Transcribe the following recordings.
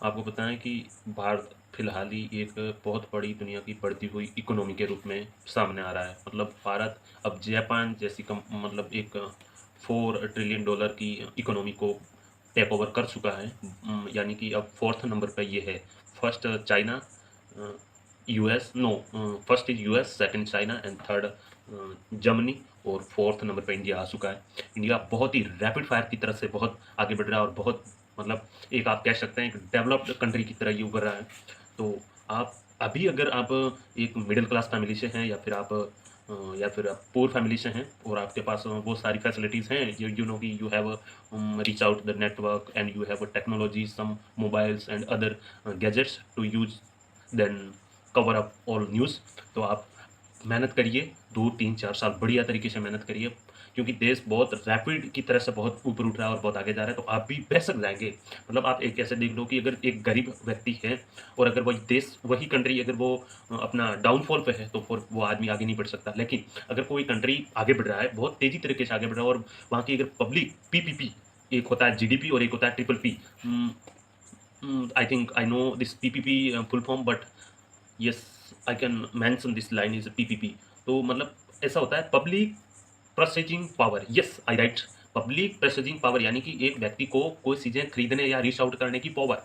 आपको पता है कि भारत फिलहाल ही एक बहुत बड़ी दुनिया की बढ़ती हुई इकोनॉमी के रूप में सामने आ रहा है। मतलब भारत अब जापान जैसी मतलब एक 4 ट्रिलियन डॉलर की इकोनॉमी को टेक ओवर कर चुका है। यानी कि अब फोर्थ नंबर पे ये है। First China, US, no, first is US, second China and third Germany, और फोर्थ नंबर पे इंडिया आ चुका है। इंडिया बहुत ही रैपिड फायर की तरफ से बहुत आगे बढ़ रहा है और बहुत मतलब एक आप कह सकते हैं एक डेवलप्ड कंट्री की तरह ये उभर रहा है। तो आप अभी अगर आप एक मिडिल क्लास फैमिली से हैं या फिर आप या फिर आप पुअर फैमिली से हैं और आपके पास वो सारी फैसिलिटीज़ हैं, यू नो कि you have reach out the network and you have technology, some mobiles and other gadgets to use, then cover up all news. तो आप मेहनत करिए, 2, 3, 4 साल बढ़िया तरीके से मेहनत करिए, क्योंकि देश बहुत रैपिड की तरह से बहुत ऊपर उठ रहा है और बहुत आगे जा रहा है, तो आप भी बेशक जाएँगे। मतलब आप एक ऐसे देख लो कि अगर एक गरीब व्यक्ति है और अगर वही देश, वही कंट्री अगर वो अपना डाउनफॉल पे है, तो फिर वो आदमी आगे नहीं बढ़ सकता। लेकिन अगर कोई कंट्री आगे बढ़ रहा है, बहुत तेज़ी तरीके से आगे बढ़ रहा है और वहाँ की अगर पब्लिक पीपीपी, एक होता है जीडीपी और एक होता है triple P. I think I know this PPP full form, but yes, I can mention this line is PPP. तो मतलब ऐसा होता है पब्लिक परचेजिंग पावर। यस, आई राइट, पब्लिक परचेजिंग पावर, यानी कि एक व्यक्ति को कोई चीजें खरीदने या रीच आउट करने की पावर।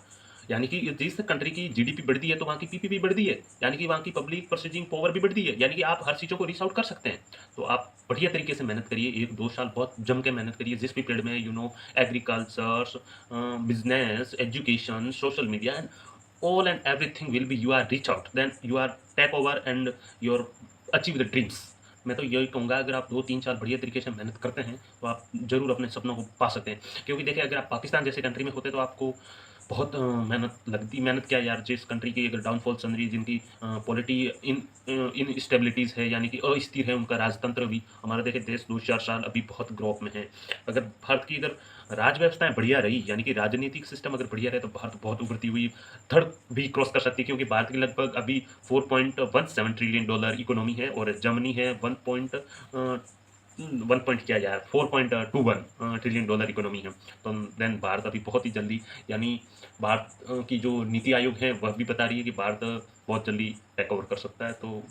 यानी कि जिस कंट्री की जीडीपी बढ़ती है तो वहाँ की पीपीपी बढ़ती है, यानी कि वहाँ की पब्लिक परचेजिंग पावर भी बढ़ती है, यानी कि आप हर चीज़ों को रीच आउट कर सकते हैं। तो आप बढ़िया तरीके से मेहनत करिए, 1-2 साल बहुत जम के मेहनत करिए, जिस भी फील्ड में, agriculture, business, education, social media and all and everything will be you are reach out, then you are take over and your achieve the dreams। मैं तो यही कहूँगा, अगर आप 2-3 साल बढ़िया तरीके से मेहनत करते हैं तो आप ज़रूर अपने सपनों को पा सकते हैं। क्योंकि देखिए, अगर आप पाकिस्तान जैसे कंट्री में होते तो आपको बहुत मेहनत लगती। मेहनत क्या यार, जिस कंट्री की अगर डाउनफॉल चल रही है, जिनकी पॉलिटी इनस्टेबिलिटीज़ है, यानी कि अस्थिर है उनका राजतंत्र भी। हमारा देखिए देश 2-4 साल अभी बहुत ग्रोथ में है। अगर भारत की अगर राज व्यवस्थाएँ बढ़िया रही, यानी कि राजनीतिक सिस्टम अगर बढ़िया रहे, तो भारत बहुत उभरती हुई थर्ड भी क्रॉस कर सकती है, क्योंकि भारत की लगभग अभी 4.17 ट्रिलियन डॉलर इकोनॉमी है और जर्मनी है 1 पॉइंट क्या यार 4.21 ट्रिलियन डॉलर इकोनॉमी है। तो देन भारत अभी बहुत ही जल्दी, यानी भारत की जो नीति आयोग है वह भी बता रही है कि भारत बहुत जल्दी टेक ओवर कर सकता है। तो